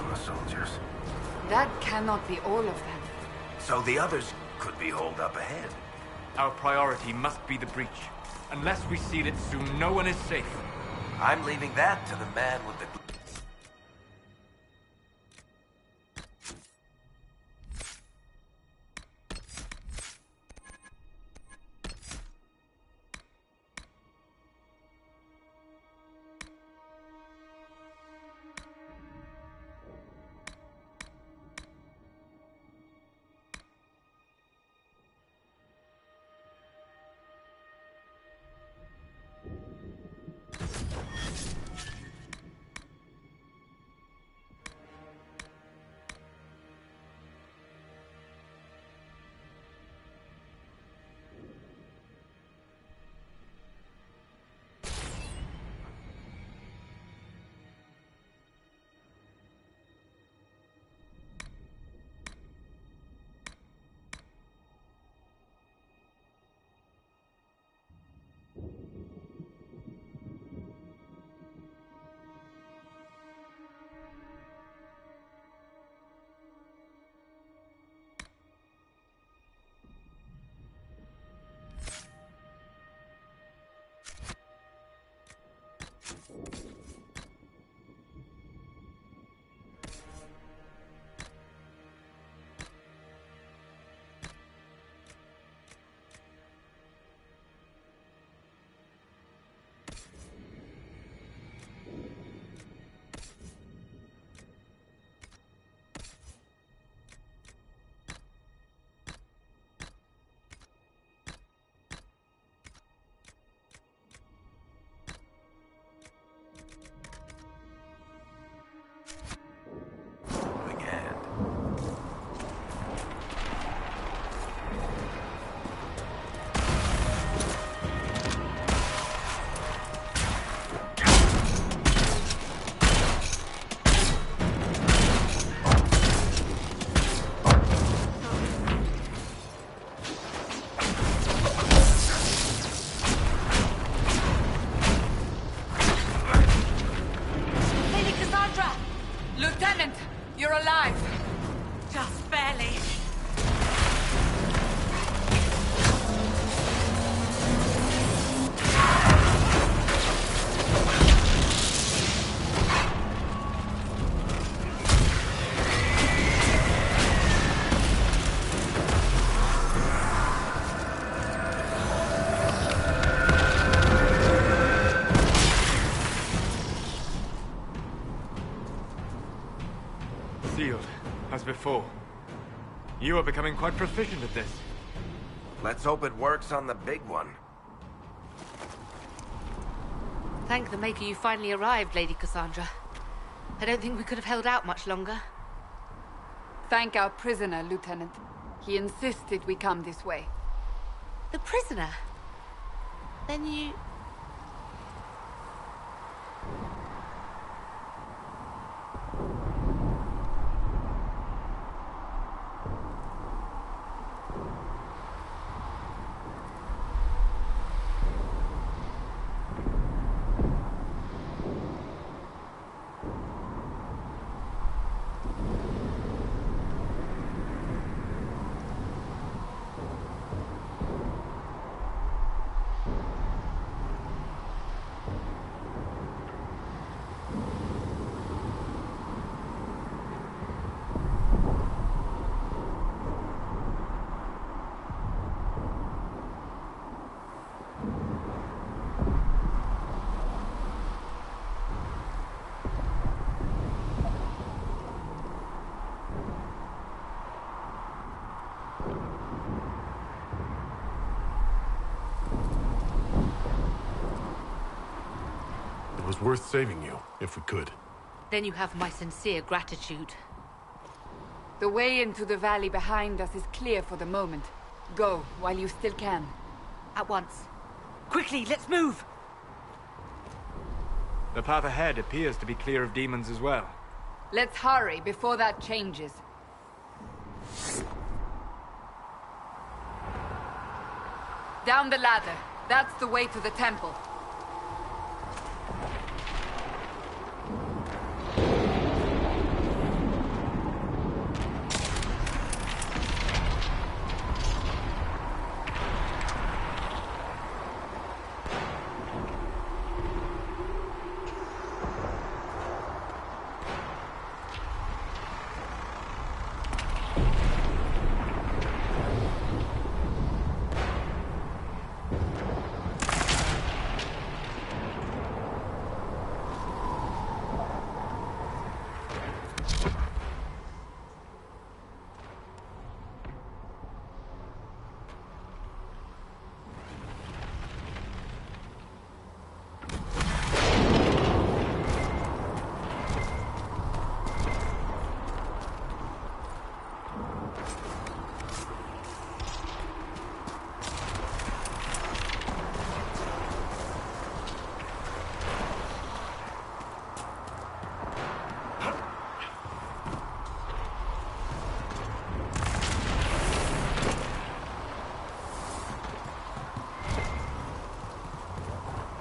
the soldiers. That cannot be all of them. So the others could be holed up ahead. Our priority must be the breach. Unless we seal it soon, no one is safe. I'm leaving that to the man with the... Before. You are becoming quite proficient at this. Let's hope it works on the big one. Thank the Maker you finally arrived, Lady Cassandra. I don't think we could have held out much longer. Thank our prisoner, Lieutenant. He insisted we come this way. The prisoner? Then you... It was worth saving you, if we could. Then you have my sincere gratitude. The way into the valley behind us is clear for the moment. Go, while you still can. At once. Quickly, let's move! The path ahead appears to be clear of demons as well. Let's hurry before that changes. Down the ladder. That's the way to the temple.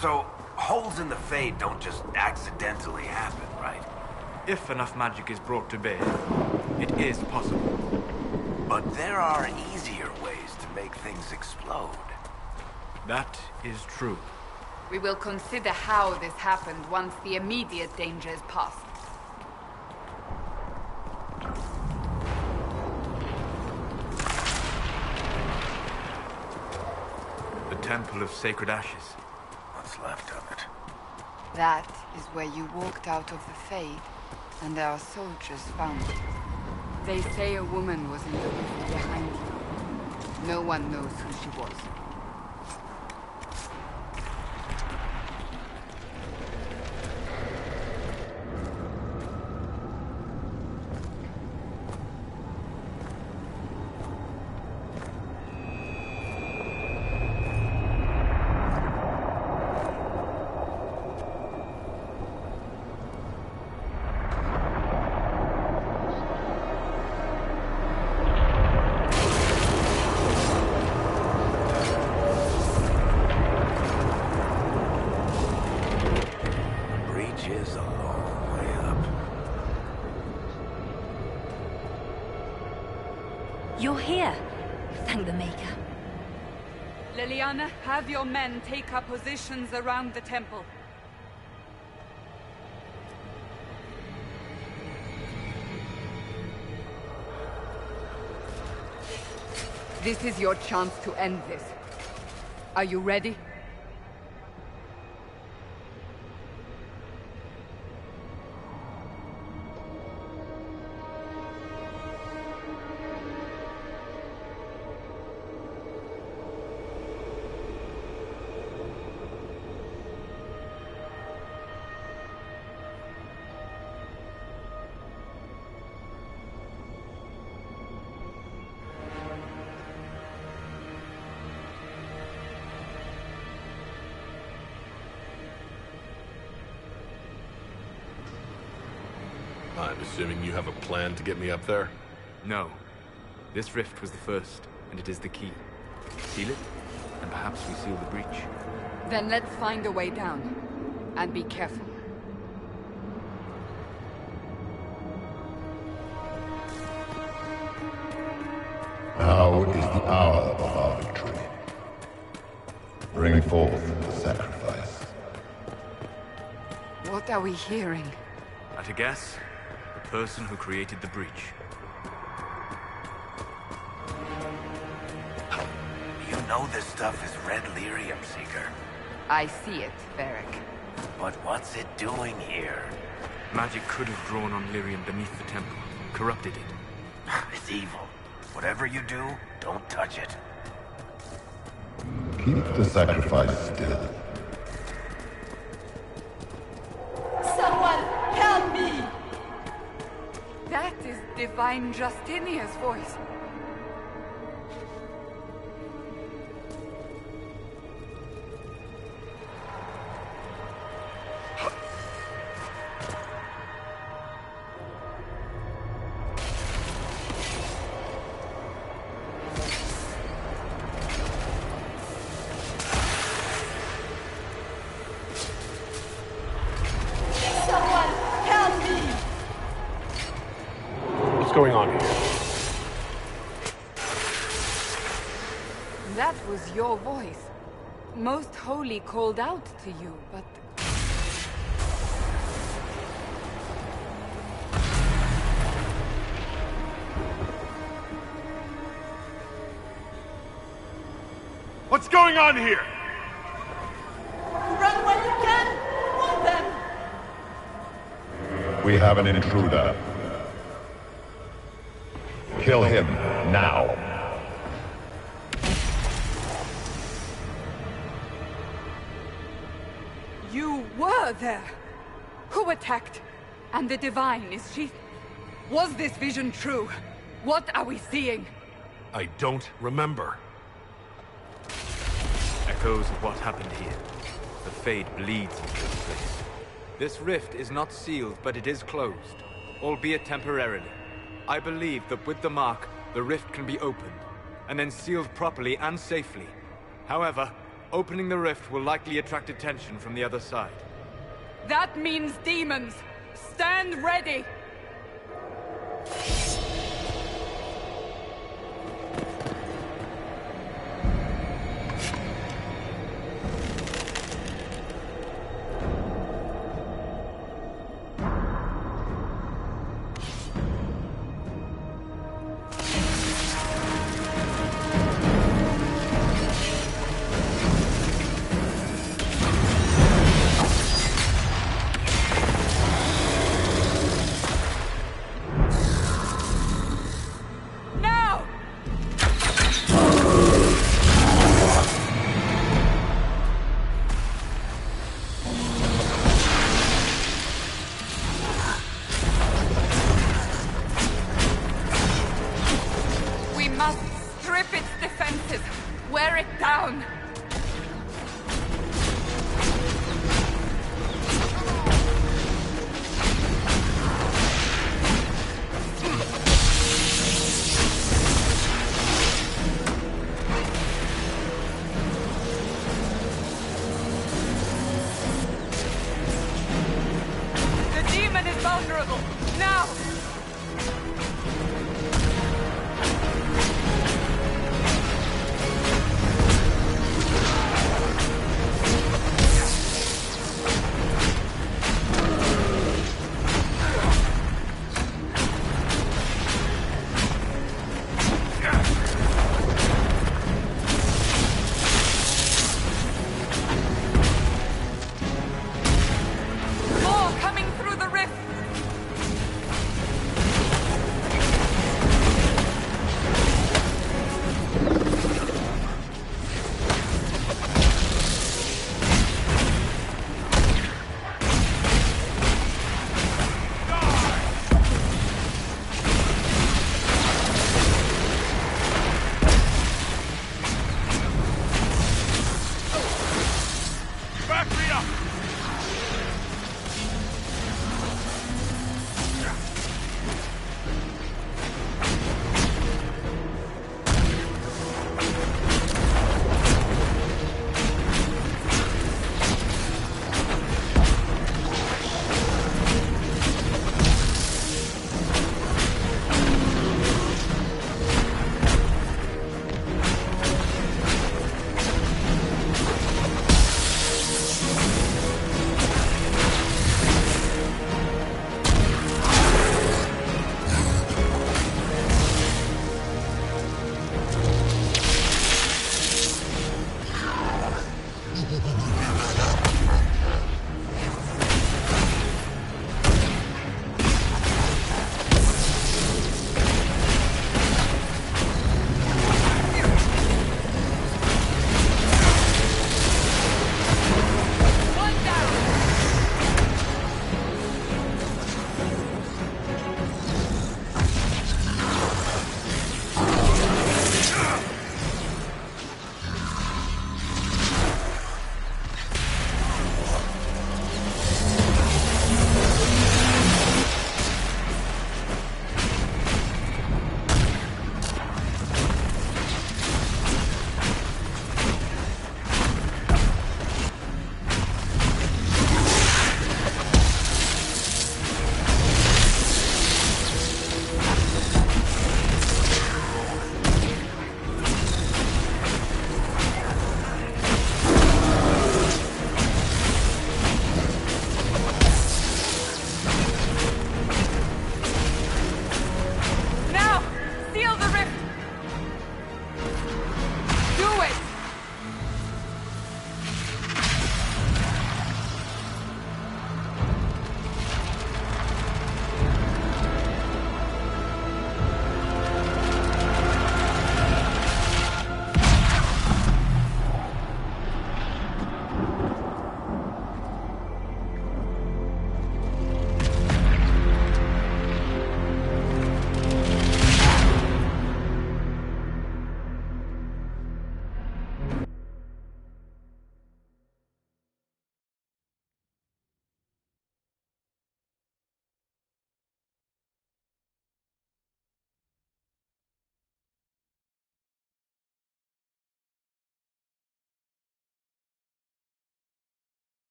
So, holes in the Fade don't just accidentally happen, right? If enough magic is brought to bear, it is possible. But there are easier ways to make things explode. That is true. We will consider how this happened once the immediate danger is past. The Temple of Sacred Ashes. What's left of it? That is where you walked out of the Fade, and our soldiers found it. They say a woman was in the rift behind you. No one knows who she was. Is a long way up. You're here. Thank the Maker. Liliana, have your men take up positions around the temple. This is your chance to end this. Are you ready? I'm assuming you have a plan to get me up there? No. This rift was the first, and it is the key. Seal it, and perhaps we seal the breach. Then let's find a way down. And be careful. Now is the hour of our victory. Bring forth the sacrifice. What are we hearing? At a guess, the person who created the breach. You know this stuff is red lyrium, Seeker. I see it, Varric. But what's it doing here? Magic could have drawn on lyrium beneath the temple, corrupted it. It's evil. Whatever you do, don't touch it. Keep the sacrifice still. Someone help me! That is Divine Justinia's voice. What's going on here? That was your voice. Most Holy called out to you, but... What's going on here? Run when you can! Want them! We have an intruder. Kill him now. You were there! Who attacked? And the Divine, is she... Was this vision true? What are we seeing? I don't remember. Echoes of what happened here. The Fade bleeds into this place. This rift is not sealed, but it is closed, albeit temporarily. I believe that with the mark, the rift can be opened, and then sealed properly and safely. However, Opening the rift will likely attract attention from the other side. That means demons! Stand ready! Wear it down! The demon is vulnerable! Now!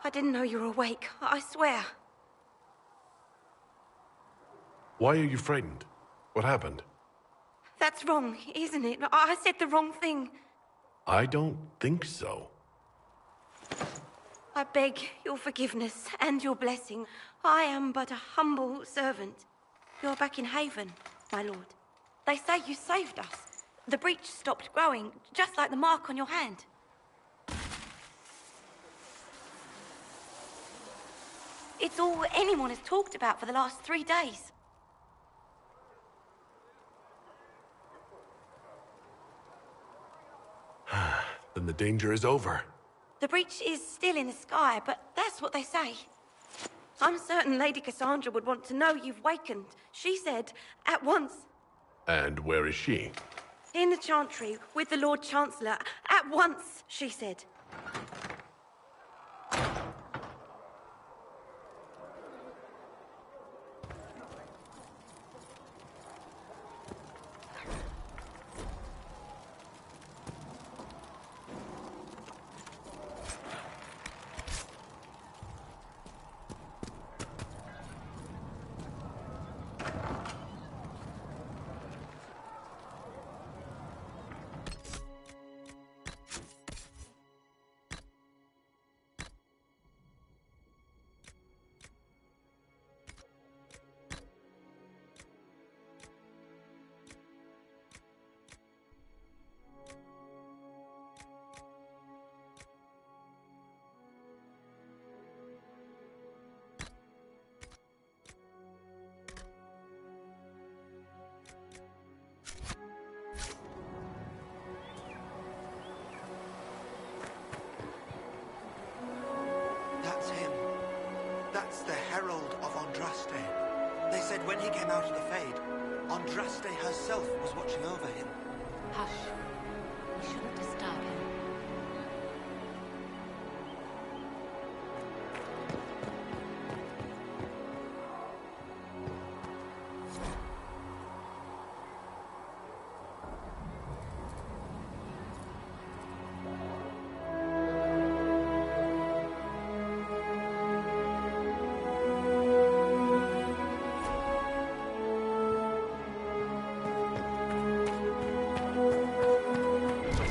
I didn't know you were awake, I swear. Why are you frightened? What happened? That's wrong, isn't it? I said the wrong thing. I don't think so. I beg your forgiveness and your blessing. I am but a humble servant. You're back in Haven, my lord. They say you saved us. The breach stopped growing, just like the mark on your hand. It's all anyone has talked about for the last 3 days. Then the danger is over. The breach is still in the sky, but that's what they say. I'm certain Lady Cassandra would want to know you've wakened. She said, at once. And where is she? In the Chantry, with the Lord Chancellor. At once, she said. That's him. That's the Herald of Andraste. They said when he came out of the Fade, Andraste herself was watching over him. Hush. We shouldn't disturb him.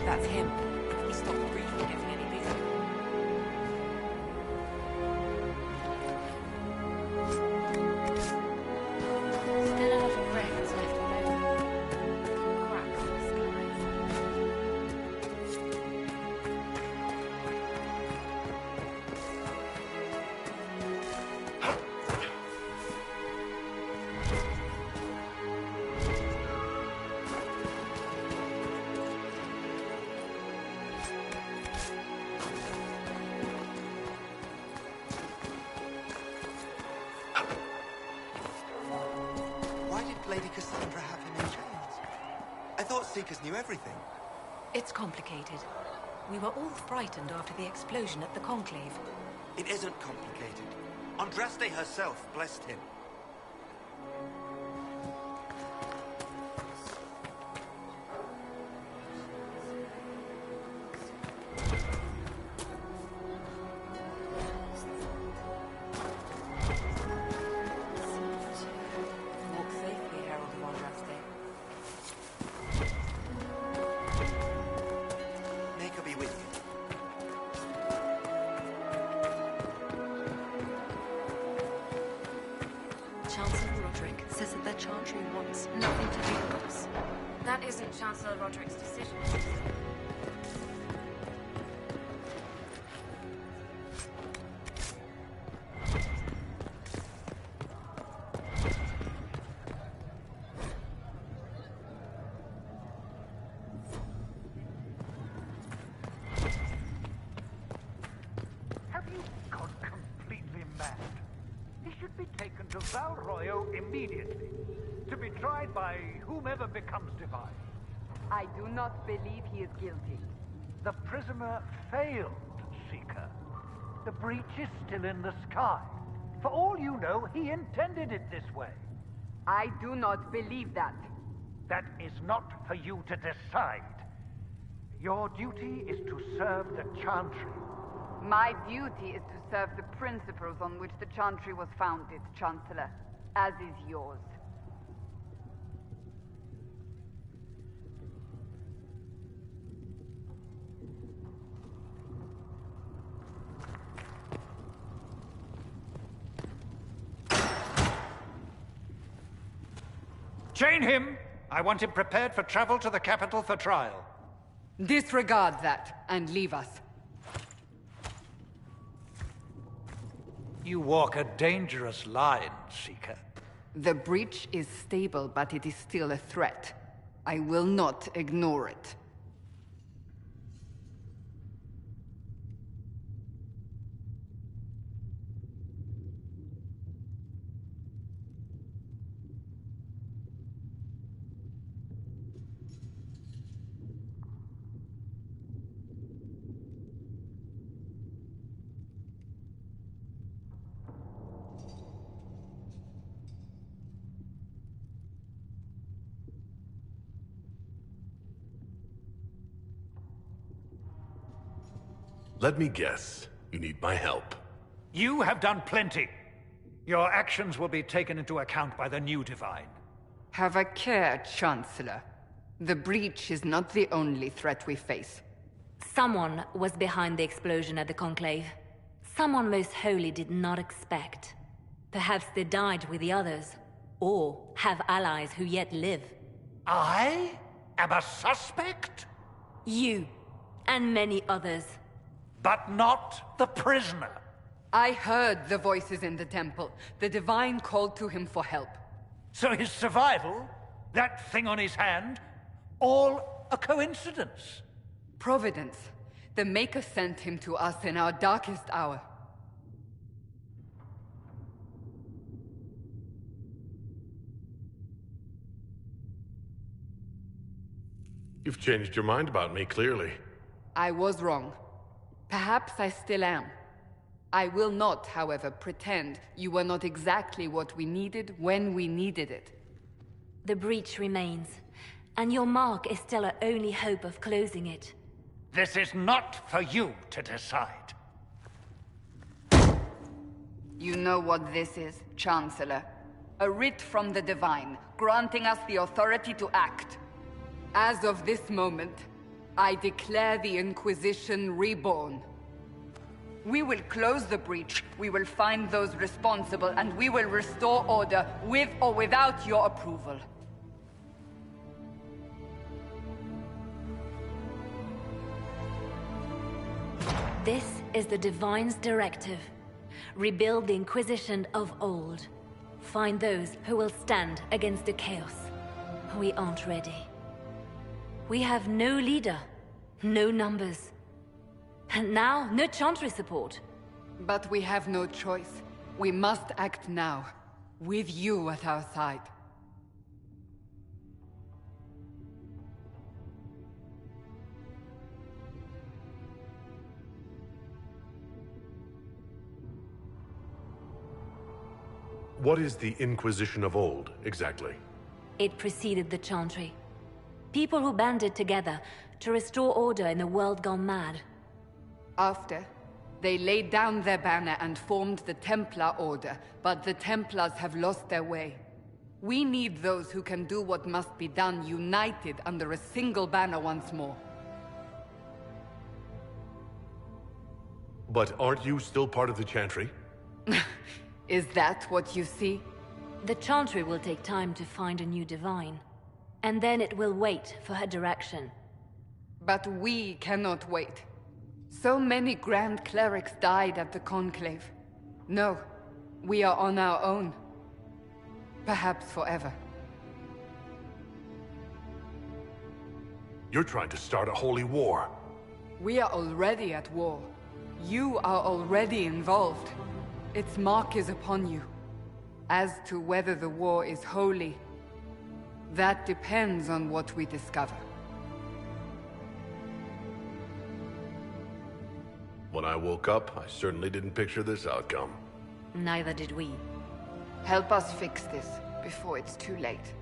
That's him. He stopped breathing, giving any reason. Still a lot of rifts left all over. Cracks in the sky. Why did Lady Cassandra have him in chains? I thought Seekers knew everything. It's complicated. We were all frightened after the explosion at the Conclave. It isn't complicated. Andraste herself blessed him. Walk safely, Herald of Andraste. May her be with you. Chancellor Roderick says that the Chantry wants nothing to do with us. That isn't Chancellor Roderick's decision. Have you gone completely mad? He should be taken to Val Royo immediately, to be tried by whomever becomes divine. I do not believe he is guilty. The prisoner failed, Seeker. The breach is still in the sky. For all you know, he intended it this way. I do not believe that. That is not for you to decide. Your duty is to serve the Chantry. My duty is to serve the principles on which the Chantry was founded, Chancellor, as is yours. Chain him! I want him prepared for travel to the capital for trial. Disregard that, and leave us. You walk a dangerous line, Seeker. The breach is stable, but it is still a threat. I will not ignore it. Let me guess. You need my help. You have done plenty. Your actions will be taken into account by the new Divine. Have a care, Chancellor. The breach is not the only threat we face. Someone was behind the explosion at the Conclave. Someone Most Holy did not expect. Perhaps they died with the others, or have allies who yet live. I am a suspect? You, and many others. But not the prisoner. I heard the voices in the temple. The Divine called to him for help. So his survival, that thing on his hand, all a coincidence? Providence. The Maker sent him to us in our darkest hour. You've changed your mind about me, clearly. I was wrong. Perhaps I still am. I will not, however, pretend you were not exactly what we needed when we needed it. The breach remains, and your mark is still our only hope of closing it. This is not for you to decide. You know what this is, Chancellor. A writ from the Divine, granting us the authority to act. As of this moment, I declare the Inquisition reborn. We will close the breach, we will find those responsible, and we will restore order with or without your approval. This is the Divine's directive. Rebuild the Inquisition of old. Find those who will stand against the chaos. We aren't ready. We have no leader, no numbers. And now, no Chantry support. But we have no choice. We must act now, with you at our side. What is the Inquisition of old, exactly? It preceded the Chantry. People who banded together to restore order in a world gone mad. After, they laid down their banner and formed the Templar Order, but the Templars have lost their way. We need those who can do what must be done, united under a single banner once more. But aren't you still part of the Chantry? Is that what you see? The Chantry will take time to find a new Divine. And then it will wait for her direction. But we cannot wait. So many Grand Clerics died at the Conclave. No, we are on our own. Perhaps forever. You're trying to start a holy war. We are already at war. You are already involved. Its mark is upon you. As to whether the war is holy, that depends on what we discover. When I woke up, I certainly didn't picture this outcome. Neither did we. Help us fix this before it's too late.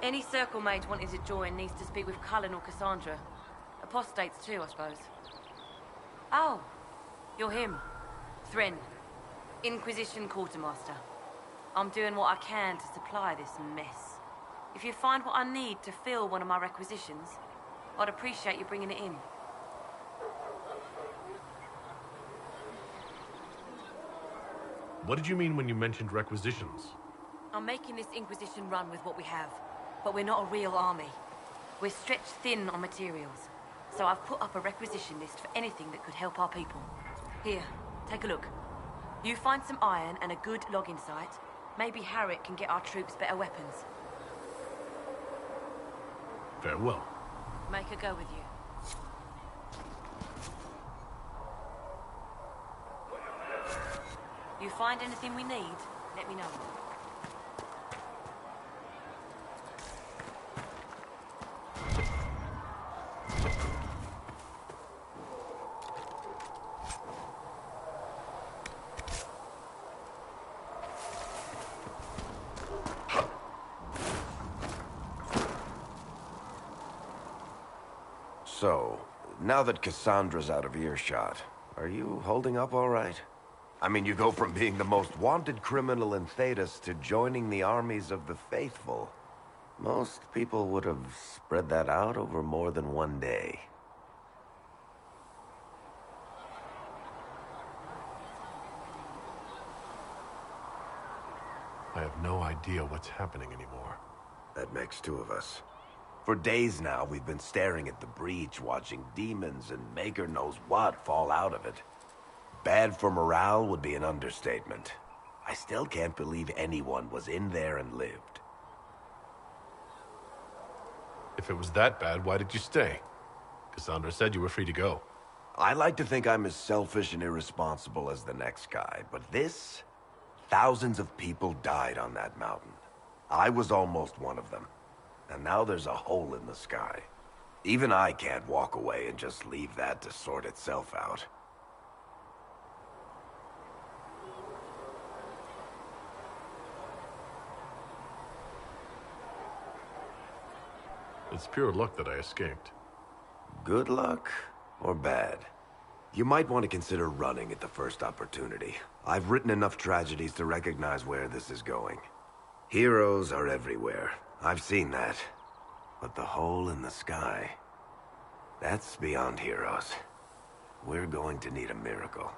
Any circle mage wanting to join needs to speak with Cullen or Cassandra. Apostates too, I suppose. Oh, you're him. Thren, Inquisition Quartermaster. I'm doing what I can to supply this mess. If you find what I need to fill one of my requisitions, I'd appreciate you bringing it in. What did you mean when you mentioned requisitions? I'm making this Inquisition run with what we have, but we're not a real army. We're stretched thin on materials, so I've put up a requisition list for anything that could help our people. Here, take a look. You find some iron and a good logging site, maybe Harriet can get our troops better weapons. Farewell. Make her go with you. You find anything we need, let me know. So, now that Cassandra's out of earshot, are you holding up all right? I mean, you go from being the most wanted criminal in Thedas to joining the armies of the faithful. Most people would have spread that out over more than one day. I have no idea what's happening anymore. That makes two of us. For days now, we've been staring at the breach, watching demons and maker knows what fall out of it. Bad for morale would be an understatement. I still can't believe anyone was in there and lived. If it was that bad, why did you stay? Cassandra said you were free to go. I like to think I'm as selfish and irresponsible as the next guy, but this... Thousands of people died on that mountain. I was almost one of them. And now there's a hole in the sky. Even I can't walk away and just leave that to sort itself out. It's pure luck that I escaped. Good luck or bad? You might want to consider running at the first opportunity. I've written enough tragedies to recognize where this is going. Heroes are everywhere. I've seen that. But the hole in the sky... that's beyond heroes. We're going to need a miracle.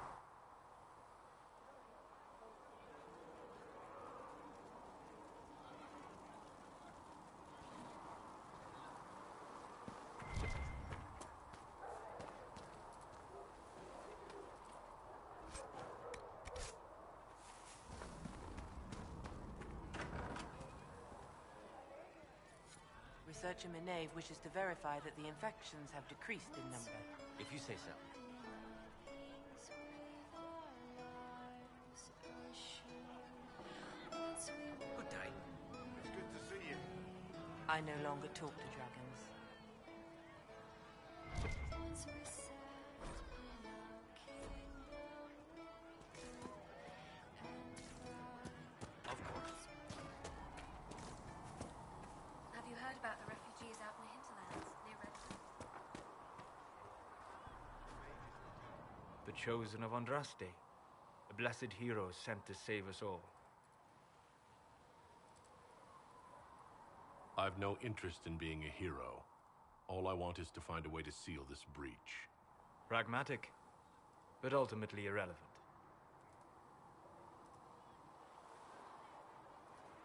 Researcher Meneve wishes to verify that the infections have decreased in number. If you say so. Good day. It's good to see you. I no longer talk to dragons. Of course. Have you heard about the refugees out in the hinterlands near Redford? The chosen of Andraste, the blessed hero sent to save us all. I've no interest in being a hero. All I want is to find a way to seal this breach. Pragmatic, but ultimately irrelevant.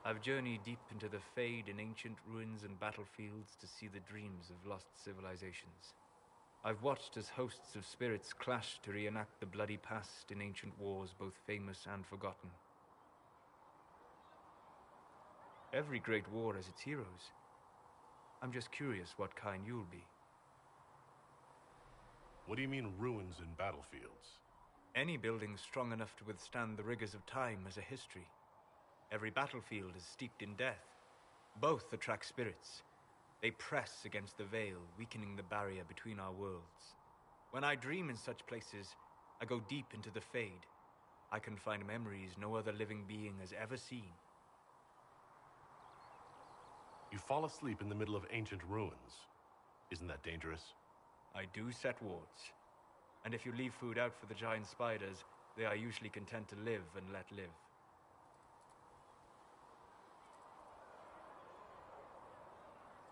I've journeyed deep into the Fade in ancient ruins and battlefields to see the dreams of lost civilizations. I've watched as hosts of spirits clash to reenact the bloody past in ancient wars, both famous and forgotten. Every great war has its heroes. I'm just curious what kind you'll be. What do you mean ruins and battlefields? Any building strong enough to withstand the rigors of time has a history. Every battlefield is steeped in death. Both attract spirits. They press against the veil, weakening the barrier between our worlds. When I dream in such places, I go deep into the Fade. I can find memories no other living being has ever seen. You fall asleep in the middle of ancient ruins. Isn't that dangerous? I do set wards. And if you leave food out for the giant spiders, they are usually content to live and let live.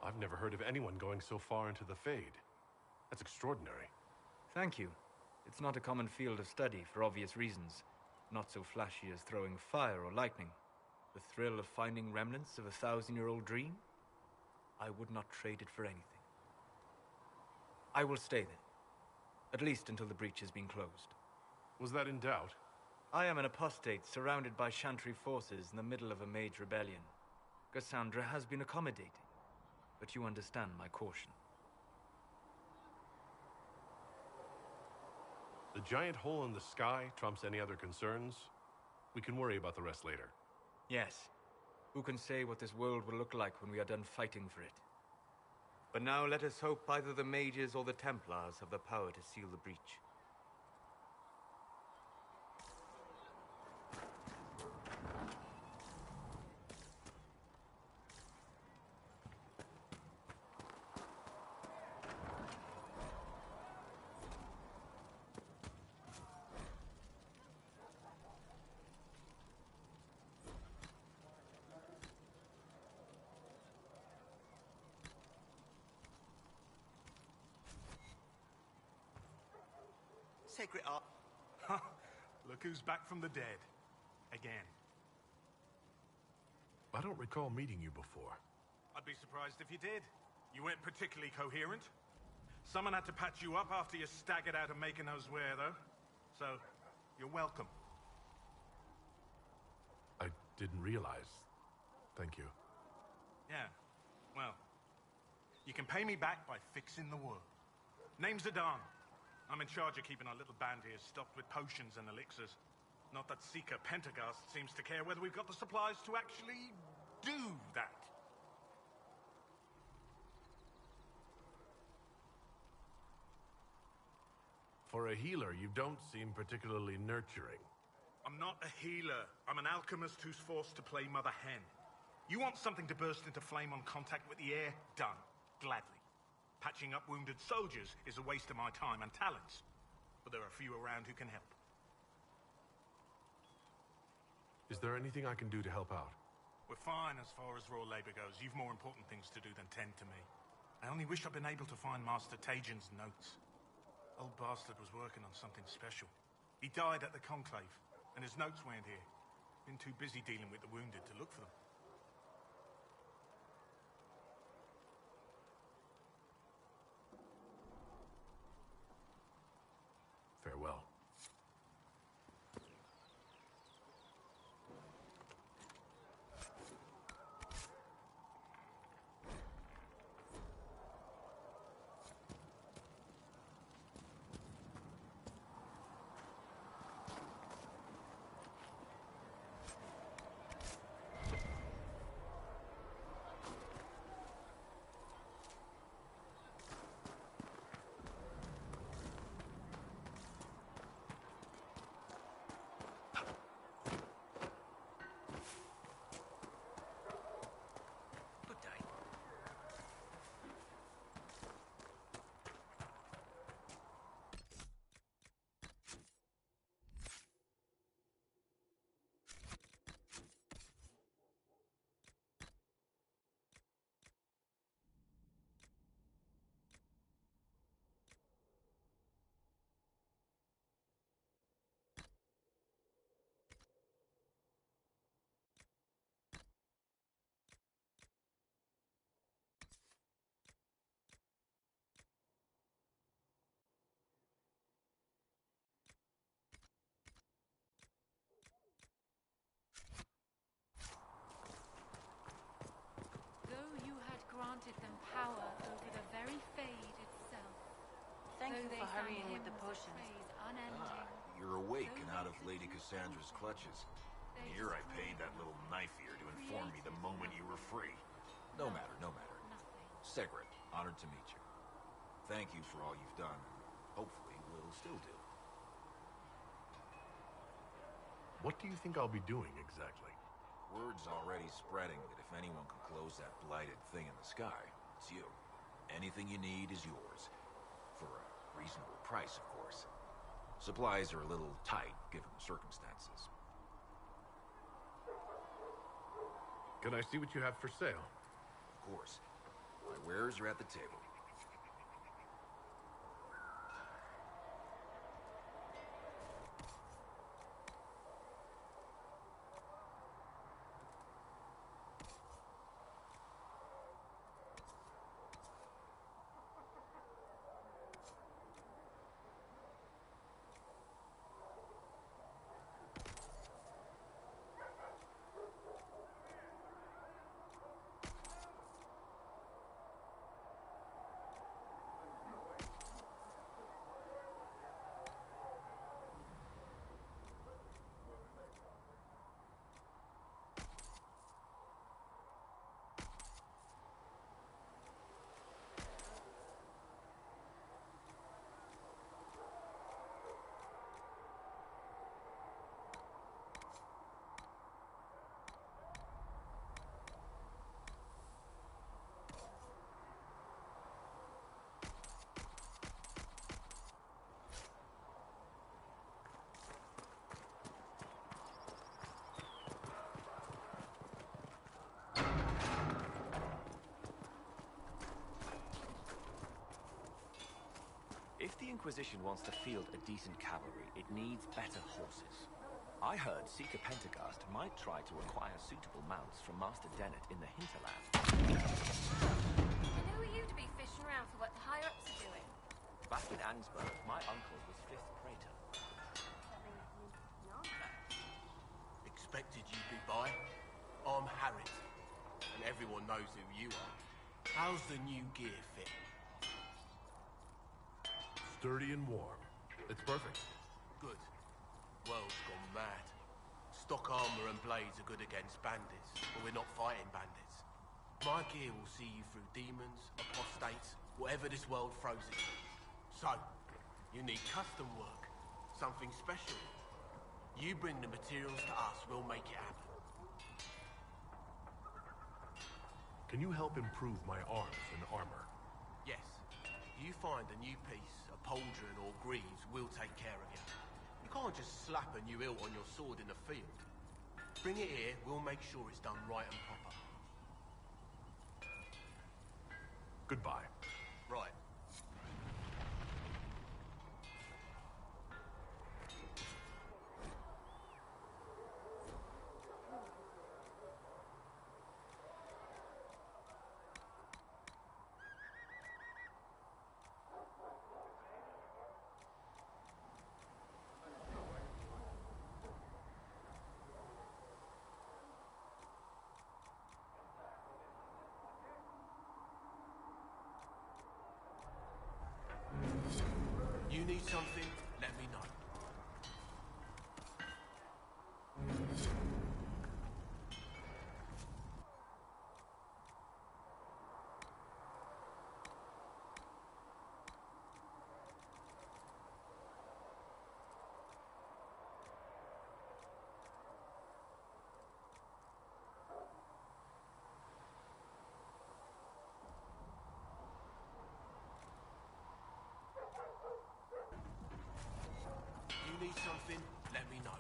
I've never heard of anyone going so far into the Fade. That's extraordinary. Thank you. It's not a common field of study for obvious reasons. Not so flashy as throwing fire or lightning. The thrill of finding remnants of a 1,000-year-old dream? I would not trade it for anything. I will stay then. At least until the breach has been closed. Was that in doubt? I am an apostate surrounded by Chantry forces in the middle of a mage rebellion. Cassandra has been accommodating, but you understand my caution. The giant hole in the sky trumps any other concerns. We can worry about the rest later. Yes. Who can say what this world will look like when we are done fighting for it? But now let us hope either the mages or the Templars have the power to seal the breach. Sacred art. Look who's back from the dead. Again. I don't recall meeting you before. I'd be surprised if you did. You weren't particularly coherent. Someone had to patch you up after you staggered out of making those wear, though. So, you're welcome. I didn't realize. Thank you. Yeah, well, you can pay me back by fixing the world. Name's Adan. I'm in charge of keeping our little band here stocked with potions and elixirs. Not that Seeker Pentagast seems to care whether we've got the supplies to actually do that. For a healer, you don't seem particularly nurturing. I'm not a healer. I'm an alchemist who's forced to play Mother Hen. You want something to burst into flame on contact with the air? Done. Gladly. Patching up wounded soldiers is a waste of my time and talents. But there are few around who can help. Is there anything I can do to help out? We're fine as far as raw labor goes. You've more important things to do than tend to me. I only wish I'd been able to find Master Tajin's notes. Old bastard was working on something special. He died at the Conclave, and his notes weren't here. Been too busy dealing with the wounded to look for them. Farewell. Granted them power over the very Fade itself. Thank you for hurrying with the potions. You're awake and out of Lady Cassandra's clutches. Here I paid that little knife ear to inform me the moment you were free. No matter, no matter. Segret, honored to meet you. Thank you for all you've done. Hopefully, we'll still do. What do you think I'll be doing exactly? Word's already spreading that if anyone can close that blighted thing in the sky, it's you. Anything you need is yours. For a reasonable price, of course. Supplies are a little tight, given the circumstances. Can I see what you have for sale? Of course. My wares are at the table. If the Inquisition wants to field a decent cavalry, it needs better horses. I heard Seeker Pentecost might try to acquire suitable mounts from Master Dennett in the hinterland. And who are you to be fishing around for what the higher-ups are doing? Back in Angsburg, my uncle was 5th Praetor. Expected you'd be by. I'm Harriet, and everyone knows who you are. How's the new gear fit? Sturdy and warm. It's perfect. Good. World's gone mad. Stock armor and blades are good against bandits, but we're not fighting bandits. My gear will see you through demons, apostates, whatever this world throws at you. So, you need custom work, something special. You bring the materials to us, we'll make it happen. Can you help improve my arms and armor? Yes. You find a new piece, a pauldron or greaves, we'll take care of you. You can't just slap a new hilt on your sword in the field. Bring it here, we'll make sure it's done right and proper. Goodbye. Right. You need something? Let me know. You need something? Let me know.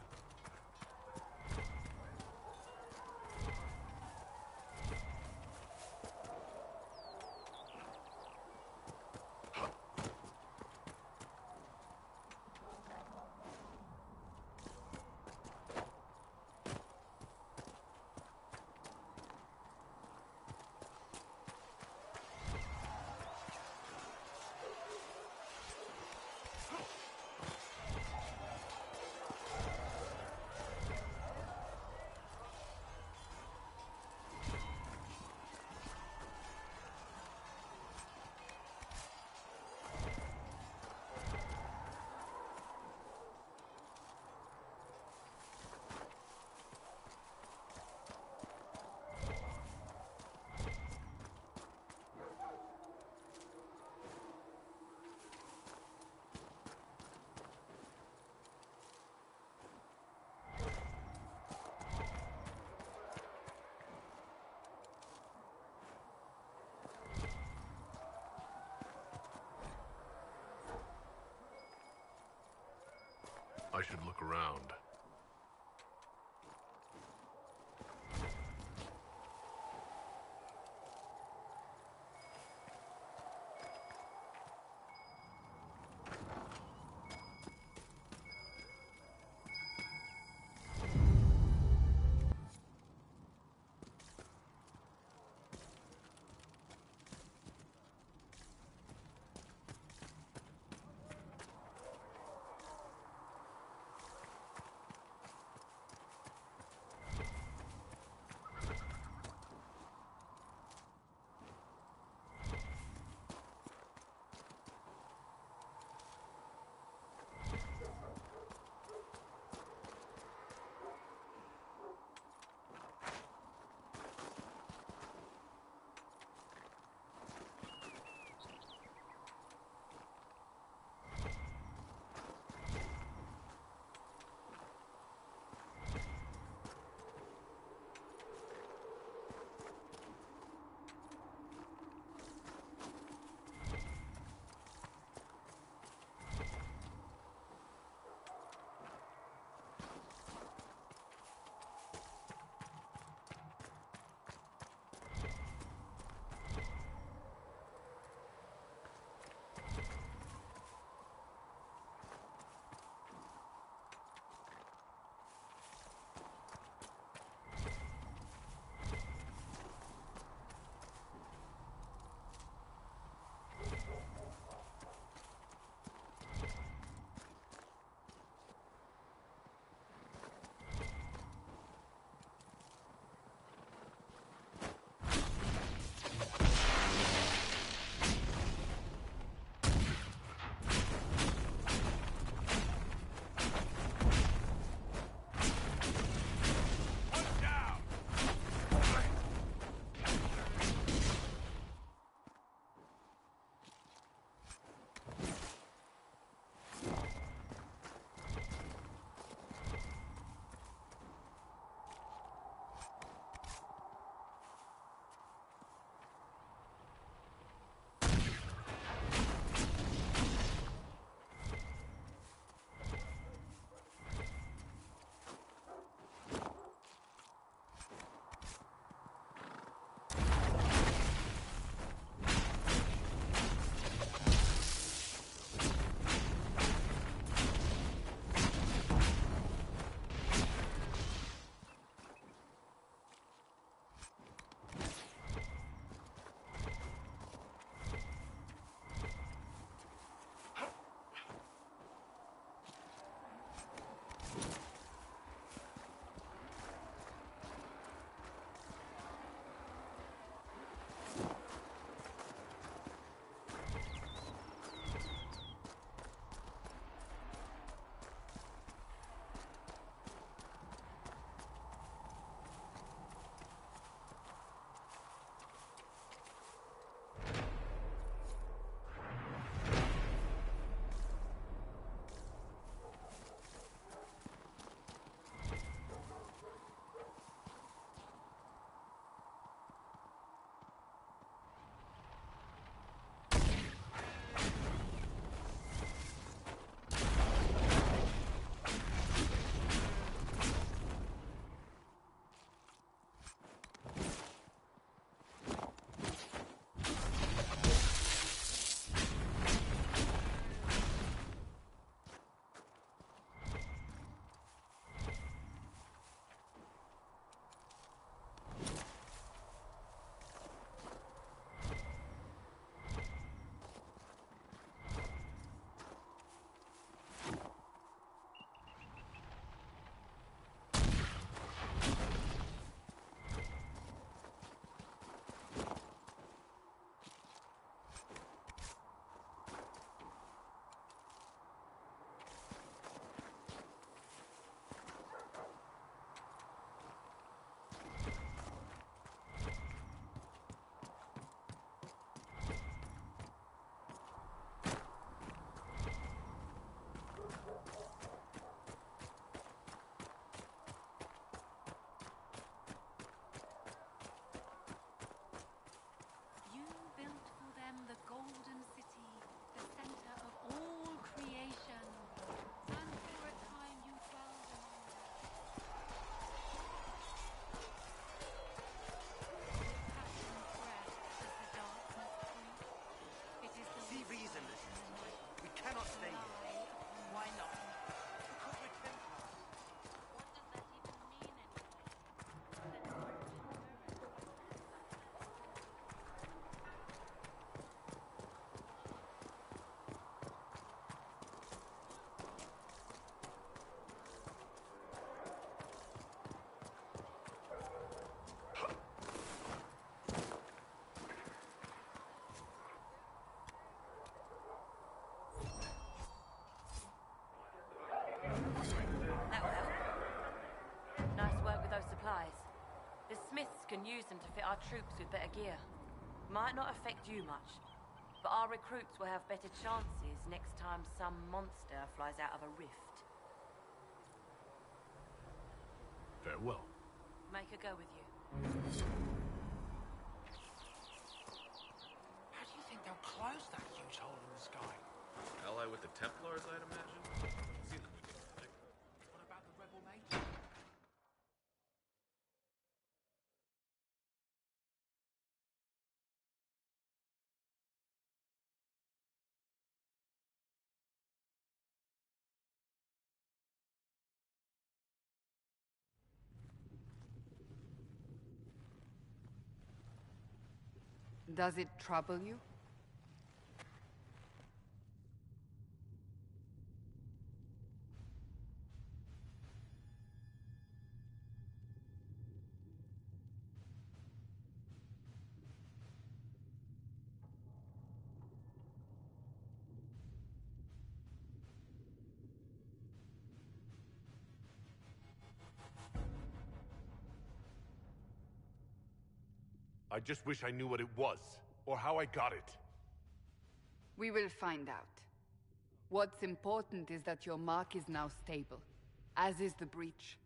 should look around. Rebels can use them to fit our troops with better gear. Might not affect you much, but our recruits will have better chances next time some monster flies out of a rift. Farewell. Make her go with you. How do you think they'll close that huge hole in the sky? Ally with the Templars, I'd imagine. See them we can connect. What about the rebel major? Does it trouble you? I just wish I knew what it was, or how I got it. We will find out. What's important is that your mark is now stable, as is the breach.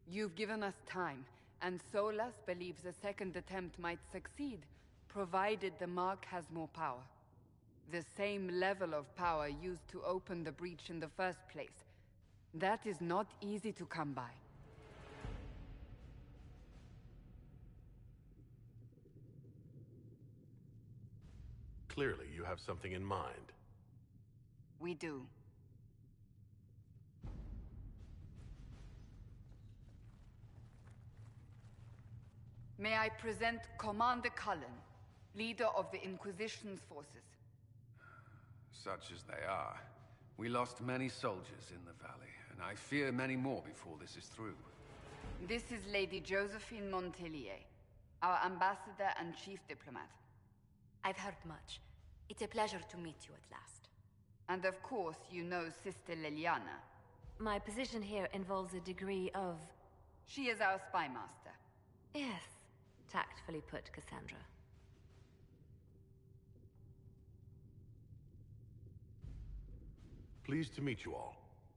You've given us time, and Solas believes a second attempt might succeed, provided the mark has more power. The same level of power used to open the breach in the first place. That is not easy to come by. Clearly, you have something in mind. We do. May I present Commander Cullen, leader of the Inquisition's forces. Such as they are. We lost many soldiers in the valley, and I fear many more before this is through. This is Lady Josephine Montelier, our ambassador and chief diplomat. I've heard much. It's a pleasure to meet you at last. And of course, you know Sister Liliana. My position here involves a degree of... She is our spy master. Yes, tactfully put, Cassandra. Pleased to meet you all.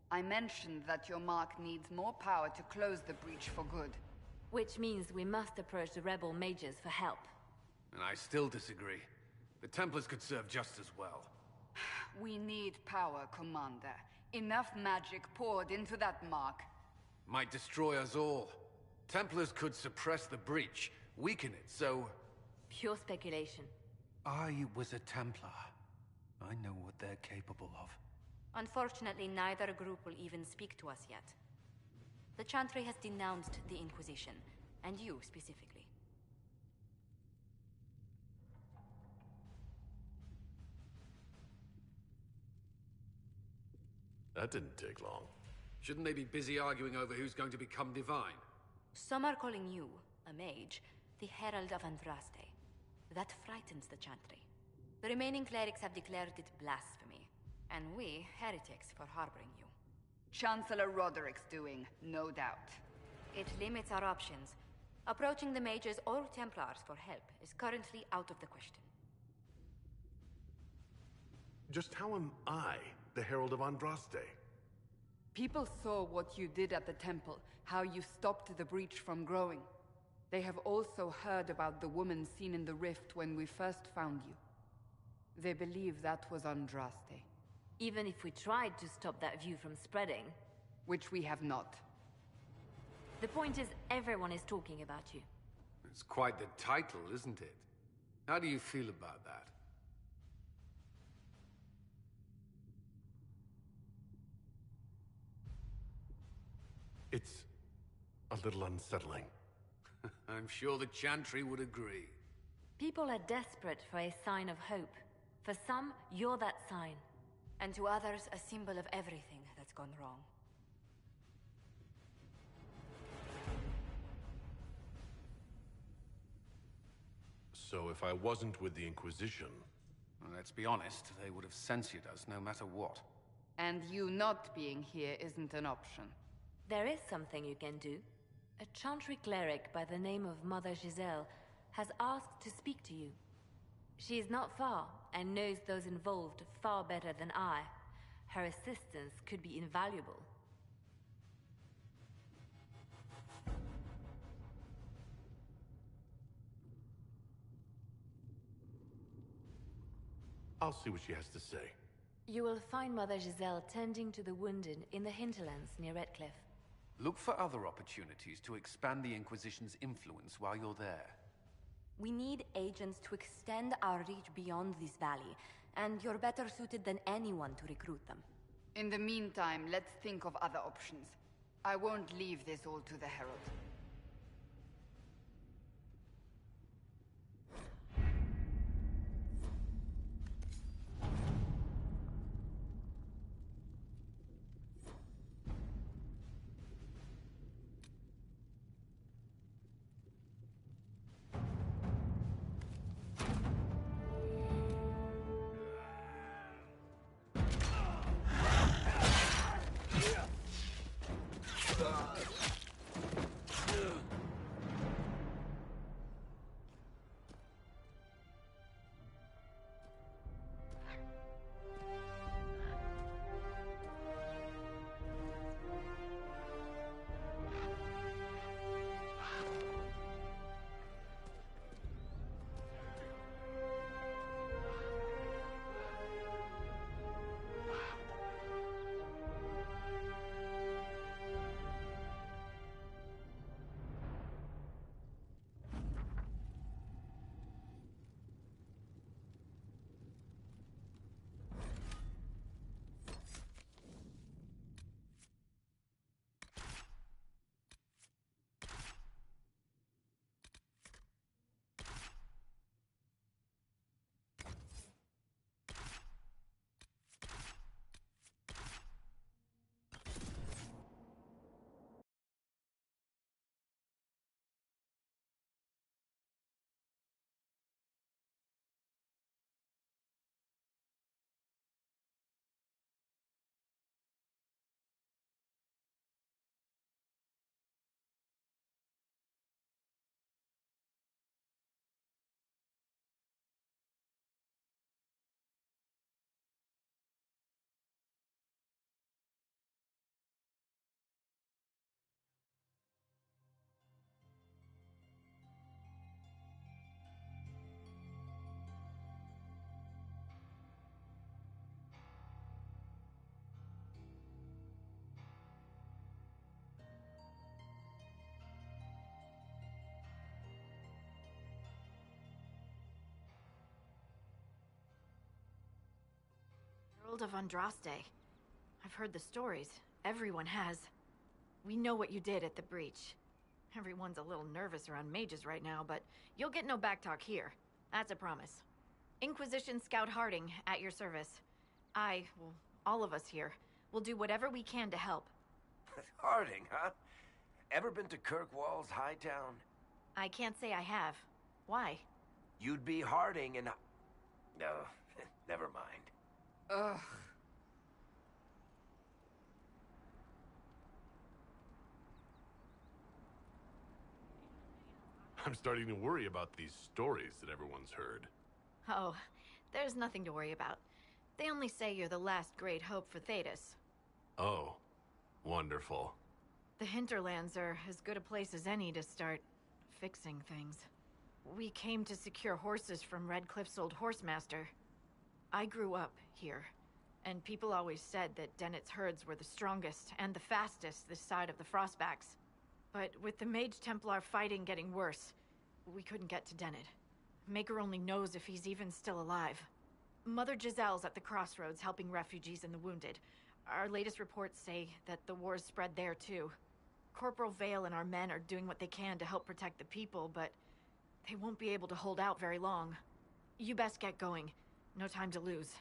I mentioned that your mark needs more power to close the breach for good. Which means we must approach the rebel mages for help. And I still disagree. The Templars could serve just as well. We need power, Commander. Enough magic poured into that mark. Might destroy us all. Templars could suppress the breach, weaken it, so... Pure speculation. I was a Templar. I know what they're capable of. Unfortunately, neither group will even speak to us yet. The Chantry has denounced the Inquisition, and you specifically. That didn't take long. Shouldn't they be busy arguing over who's going to become divine? Some are calling you, a mage, the Herald of Andraste. That frightens the Chantry. The remaining clerics have declared it blasphemy, and we, heretics, for harboring you. Chancellor Roderick's doing, no doubt. It limits our options. Approaching the mages or Templars for help is currently out of the question. Just how am I the Herald of Andraste? People saw what you did at the temple, how you stopped the breach from growing. They have also heard about the woman seen in the rift when we first found you. They believe that was Andraste. Even if we tried to stop that view from spreading... Which we have not. The point is, everyone is talking about you. It's quite the title, isn't it? How do you feel about that? It's a little unsettling. I'm sure the Chantry would agree. People are desperate for a sign of hope. For some, you're that sign. And to others, a symbol of everything that's gone wrong. So if I wasn't with the Inquisition... Well, let's be honest, they would have censored us no matter what. And you not being here isn't an option. There is something you can do. A Chantry cleric by the name of Mother Giselle has asked to speak to you. She is not far and knows those involved far better than I. Her assistance could be invaluable. I'll see what she has to say. You will find Mother Giselle tending to the wounded in the hinterlands near Redcliffe. Look for other opportunities to expand the Inquisition's influence while you're there. We need agents to extend our reach beyond this valley, and you're better suited than anyone to recruit them. In the meantime, let's think of other options. I won't leave this all to the Herald. Herald of Andraste. I've heard the stories. Everyone has. We know what you did at the breach. Everyone's a little nervous around mages right now, but you'll get no backtalk here. That's a promise. Inquisition Scout Harding, at your service. Well, all of us here, will do whatever we can to help. Harding, huh? Ever been to Kirkwall's Hightown? I can't say I have. Why? You'd be Harding and... No, never mind. Ugh. I'm starting to worry about these stories that everyone's heard. Oh, there's nothing to worry about. They only say you're the last great hope for Thetis. Oh, wonderful. The hinterlands are as good a place as any to start fixing things. We came to secure horses from Redcliffe's old horsemaster. I grew up here, and people always said that Dennett's herds were the strongest and the fastest this side of the Frostbacks. But with the Mage Templar fighting getting worse, we couldn't get to Dennett. Maker only knows if he's even still alive. Mother Giselle's at the crossroads helping refugees and the wounded. Our latest reports say that the war's spread there too. Corporal Vale and our men are doing what they can to help protect the people, but they won't be able to hold out very long. You best get going. No time to lose.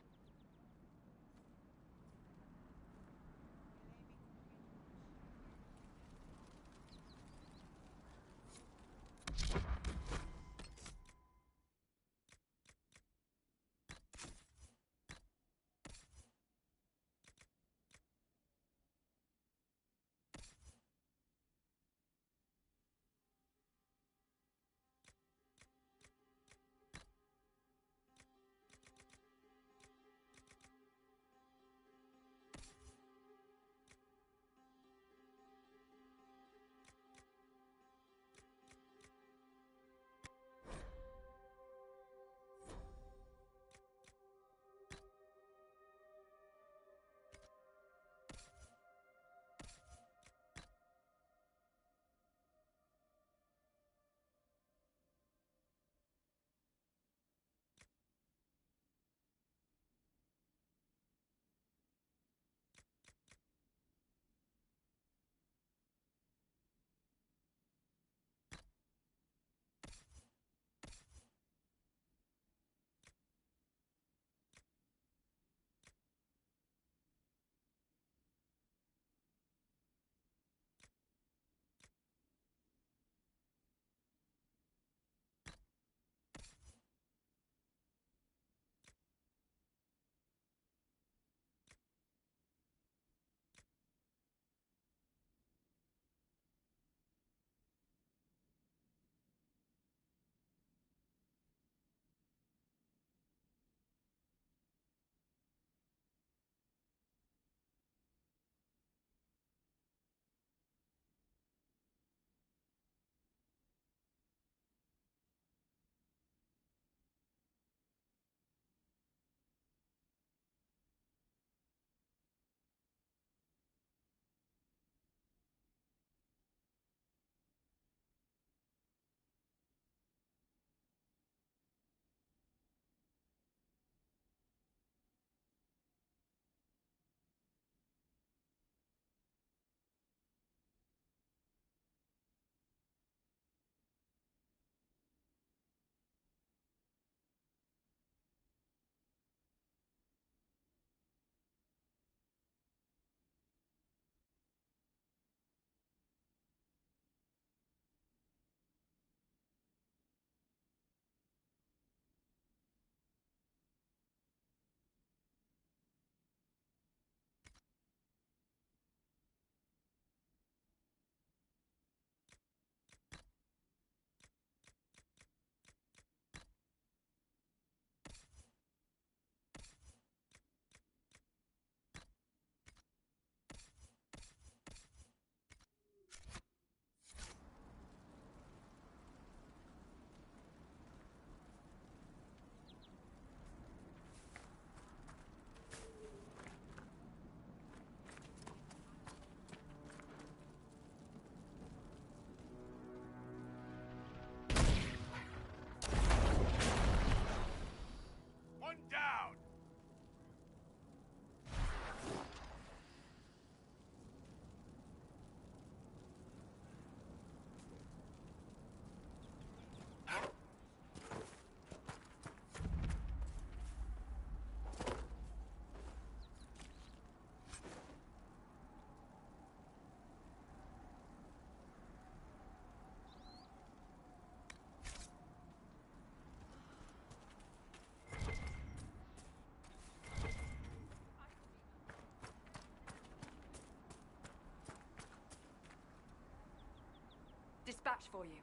dispatch for you.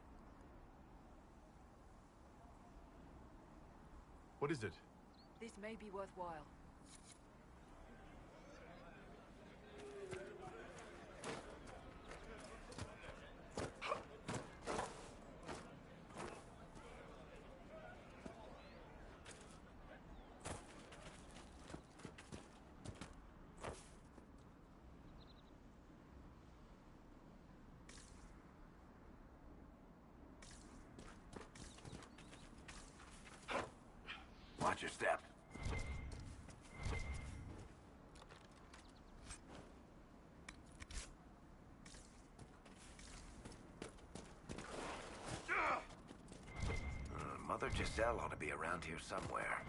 What is it? This may be worthwhile. Watch your step. Mother Giselle ought to be around here somewhere.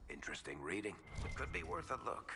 Interesting reading. Could be worth a look.